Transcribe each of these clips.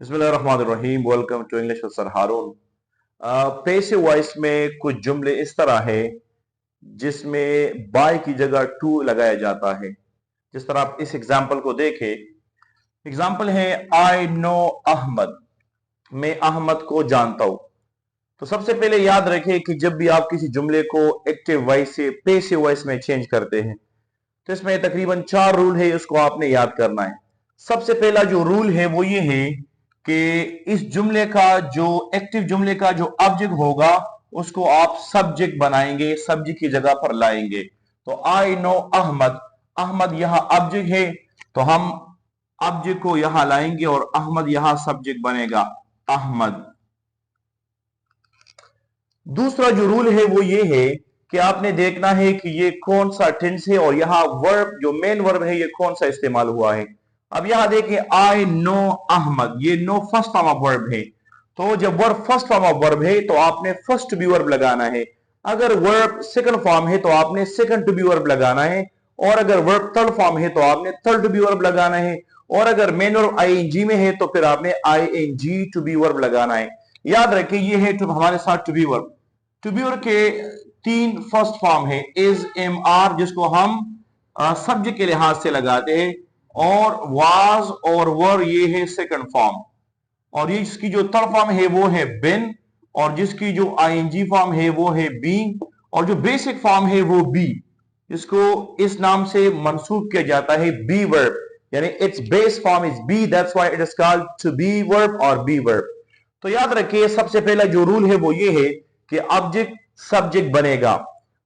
बिस्मिल्लाहिर्रहमानिर्रहीम। Welcome to English with sir Haroon. Passive voice में कुछ जुमले इस तरह है जिसमें बाय की जगह टू लगाया जाता है। जिस तरह आप इस एग्जाम्पल को देखें, एग्जाम्पल है आई नो अहमद, मैं अहमद को जानता हूं। तो सबसे पहले याद रखें कि जब भी आप किसी जुमले को एक्टिव वॉइस से पैसिव वॉइस में चेंज करते हैं तो इसमें तकरीबन 4 रूल है, उसको आपने याद करना है। सबसे पहला जो रूल है वो ये है कि इस जुमले का जो एक्टिव जुमले का जो ऑब्जेक्ट होगा उसको आप सब्जेक्ट बनाएंगे, सब्जेक्ट की जगह पर लाएंगे। तो आई नो अहमद, अहमद यहां ऑब्जेक्ट है तो हम ऑब्जेक्ट को यहां लाएंगे और अहमद यहां सब्जेक्ट बनेगा, अहमद। दूसरा जो रूल है वो ये है कि आपने देखना है कि ये कौन सा टेंस है और यहां वर्ब जो मेन वर्ब है ये कौन सा इस्तेमाल हुआ है। अब यहां देखिए आई नो अहमद, ये know first form of verb है। तो जब verb first form of verb है तो आपने फर्स्ट टू बी वर्ब लगाना है। अगर वर्ब सेकंड फॉर्म है तो आपने सेकंड टू बी वर्ब लगाना है, और अगर वर्ब थर्ड फॉर्म है तो आपने थर्ड टू बी वर्ब लगाना है, और अगर मेन वर्ब आईएनजी में है तो फिर आपने आईएनजी टू बी वर्ब लगाना है। याद रखिए ये है हमारे साथ to be verb. To be verb के 3 फर्स्ट फॉर्म है, इज, एम, आर, जिसको हम सब्जेक्ट के लिहाज से लगाते हैं, और वाज और वर ये है सेकंड फॉर्म, और ये जिसकी जो थर्ड फॉर्म है वो है बिन, और जिसकी जो आईएनजी फॉर्म है वो है बीइंग, और जो बेसिक फॉर्म है वो बी, जिसको इस नाम से मंसूब किया जाता है बी वर्ब, यानी it's base form is be, that's why it is called to be verb और बी वर्ब। तो याद रखिए सबसे पहला जो रूल है वो ये है कि ऑब्जेक्ट सब्जेक्ट बनेगा।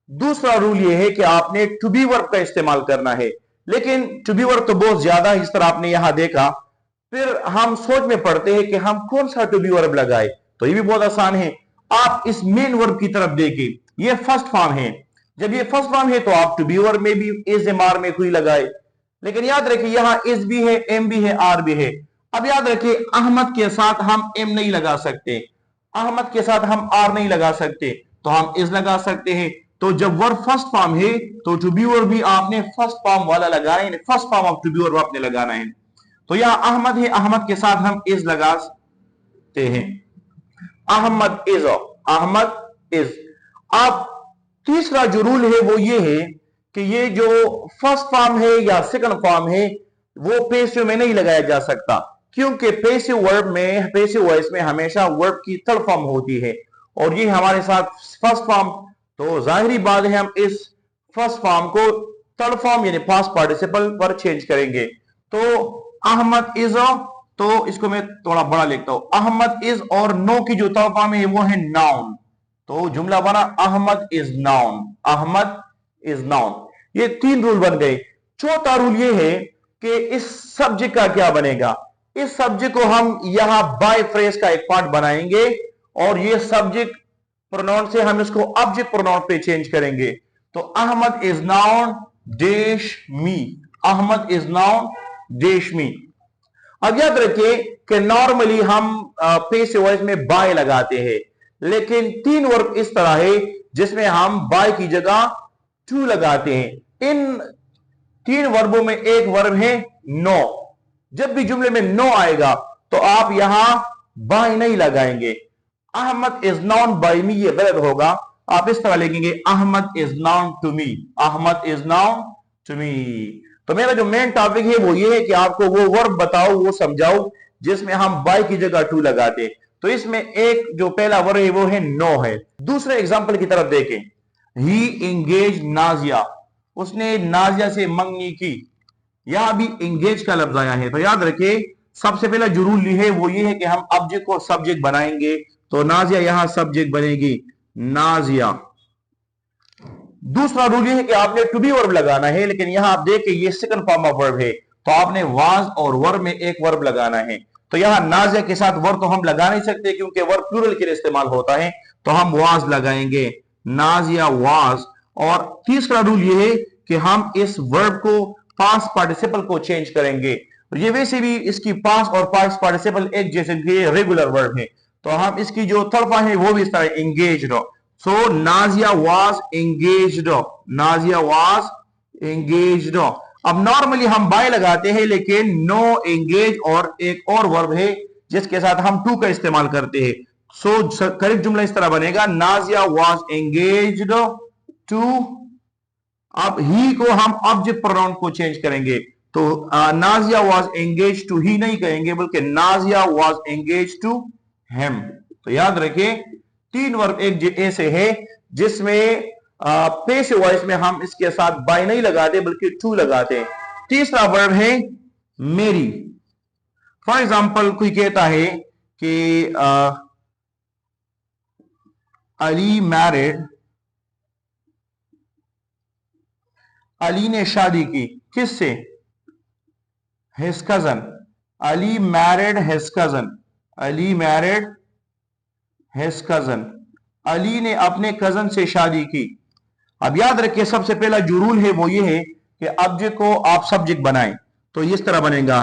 दूसरा रूल ये है कि आपने टू बी वर्ब का इस्तेमाल करना है, लेकिन टू बी वर्ब तो बहुत ज्यादा है, इस तरह आपने यहां देखा। फिर हम सोच में पड़ते हैं कि हम कौन सा टू बी वर्ब लगाए, तो ये भी बहुत आसान है। आप इस मेन वर्ब की तरफ देखिए, ये फर्स्ट फॉर्म है। जब ये फर्स्ट फॉर्म है तो आप टू बी वर्ब में भी इज, एम, आर में कोई लगाए, लेकिन याद रखिए यहां इज भी है, एम भी है, आर भी है। अब याद रखिए अहमद के साथ हम एम नहीं लगा सकते, अहमद के साथ हम आर नहीं लगा सकते, तो हम इज लगा सकते हैं। तो जब वर्ब फर्स्ट फॉर्म है तो टू बी वर्ब भी आपने फर्स्ट फॉर्म वाला लगाना है, first form of to be verb आपने लगाना है। तो यहां अहमद है, अहमद के साथ हम इज लगाते हैं, अहमद इज, अहमद इज। अब तीसरा जो रूल है वो ये है कि ये जो फर्स्ट फॉर्म है या सेकंड फॉर्म है वो पैसिव में नहीं लगाया जा सकता, क्योंकि पैसिव वर्ब में, पैसिव वॉइस में हमेशा वर्ब की थर्ड फॉर्म होती है, और ये हमारे साथ फर्स्ट फॉर्म। तो जाहिरी बात है हम इस फर्स्ट फॉर्म को थर्ड फॉर्म यानी पास्ट पार्टिसिपल पर चेंज करेंगे। तो अहमद इज, तो इसको मैं थोड़ा बड़ा लिखता हूं, अहमद इज, और नो की जो थर्ड फॉर्म है वो है नाउन। तो जुमला बना Ahmad is known, Ahmad is known. ये 3 रूल बन गए। चौथा रूल ये है कि इस सब्जेक्ट का क्या बनेगा। इस सब्जेक्ट को हम यहां बाय फ्रेज का एक पार्ट बनाएंगे, और ये सब्जेक्ट प्रोनाउन से हम इसको ऑब्जेक्ट प्रोनाउन पे चेंज करेंगे। तो Ahmad is known dash me, Ahmad is known dash me. अब याद रखिए कि नॉर्मली हम पैसिव वॉइस में बाय लगाते हैं, लेकिन 3 वर्ब इस तरह है जिसमें हम बाय की जगह टू लगाते हैं। इन 3 वर्बों में एक वर्ब है नो। जब भी जुमले में नो आएगा तो आप यहां बाय नहीं लगाएंगे। Ahmad is known by me ये गलत होगा, आप इस तरह लिखेंगे Ahmad is known to me, Ahmad is known to me. तो मेरा जो मेन टॉपिक है वो ये है कि आपको वो वर्ब बताओ, वो समझाओ जिसमें हम बाय की जगह टू लगाते। तो इसमें एक जो पहला वर्ब है वो है नो है। दूसरे एग्जांपल की तरफ देखें, ही एंगेज नाजिया, उसने नाजिया से मंगनी की। यहां भी एंगेज का लफ्ज आया है। तो याद रखिए सबसे पहला जो रूल है वो ये है कि हम ऑब्जेक्ट को सब्जेक्ट बनाएंगे। तो नाजिया यहां सब्जेक्ट बनेगी, नाजिया। दूसरा रूल ये है कि आपने टू बी वर्ब लगाना है, लेकिन यहां आप देखिए ये सेकंड फॉर्म ऑफ वर्ब है, तो आपने वाज और वर्ब में एक वर्ब लगाना है। तो यहां नाजिया के साथ वर्ब तो हम लगा नहीं सकते क्योंकि वर्ब प्लूरल के लिए इस्तेमाल होता है, तो हम वाज लगाएंगे, नाजिया वाज। और तीसरा रूल ये है कि हम इस वर्ब को पास्ट पार्टिसिपल को चेंज करेंगे। ये वैसे भी इसकी पास्ट और पास्ट पार्टिसिपल एक जैसे रेगुलर वर्ब है, तो हम इसकी जो थर्ड फॉर्म है वो भी इस तरह engaged. So Nazia was engaged, Nazia was engaged. अब नॉर्मली हम बाय लगाते हैं, लेकिन नो, एंगेज और एक और वर्ब है जिसके साथ हम टू का इस्तेमाल करते हैं। सो करेक्ट जुमला इस तरह बनेगा, नाजिया वाज एंगेज्ड टू। अब ही को हम ऑब्जेक्ट प्रोनाउन को चेंज करेंगे, तो Nazia was engage to he नहीं कहेंगे, बल्कि Nazia was engage to him. तो याद रखिए 3 वर्ब एक ऐसे है जिसमें पेश वॉइस में हम इसके साथ बाय नहीं लगाते बल्कि टू लगाते हैं। तीसरा वर्ब है मेरी। फॉर एग्जाम्पल कोई कहता है कि अली मैरिड, अली ने शादी की किससे? His cousin. Ali married his cousin, Ali married his cousin, Ali ने अपने कजन से शादी की। अब याद रखिए सबसे पहला जो रूल है वो ये है कि ऑब्जेक्ट को आप सब्जेक्ट बनाएं, तो इस तरह बनेगा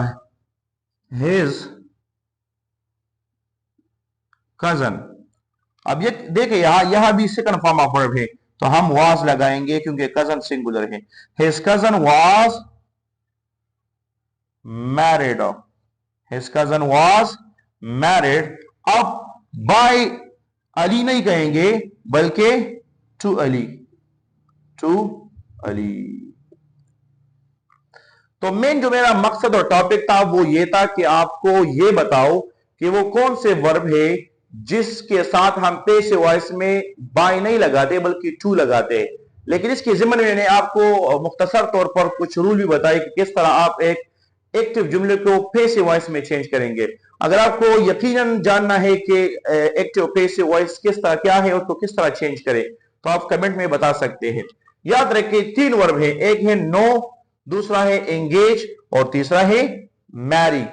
हिज कजन। अब ये देखिए यहां भी सेकंड फॉर्म ऑफ वर्ब है, तो हम वाज लगाएंगे क्योंकि कजन सिंगुलर है। His cousin was married, his cousin was married. अब बाय अली नहीं कहेंगे बल्कि टू अली, टू अली। तो मेन जो मेरा मकसद और टॉपिक था वो ये था कि आपको ये बताओ कि वो कौन से वर्ब है जिसके साथ हम पेश वॉइस में बाय नहीं लगाते बल्कि टू लगाते हैं। लेकिन इसके जिम्मे में मैंने आपको मुख्तसर तौर पर कुछ रूल भी बताए कि किस तरह आप एक एक्टिव जुमले को पेसिव वॉइस में चेंज करेंगे। अगर आपको यकीनन जानना है कि एक्टिव पेसिव वॉइस किस तरह क्या है और तो किस तरह चेंज करें, तो आप कमेंट में बता सकते हैं। याद रखिए 3 वर्ब है, एक है नो, दूसरा है एंगेज और तीसरा है मैरी।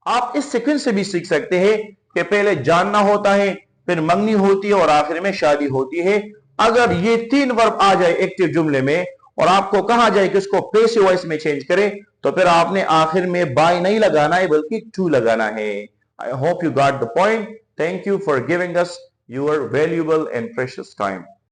आप इस सीक्वेंस से भी सीख सकते हैं कि पहले जानना होता है, फिर मंगनी होती है और आखिर में शादी होती है। अगर ये 3 वर्ब आ जाए एक्टिव जुमले में और आपको कहा जाए कि इसको पेसिव वॉइस में चेंज करें, तो फिर आपने आखिर में बाय नहीं लगाना है बल्कि टू लगाना है। I hope you got the point. Thank you for giving us your valuable and precious time.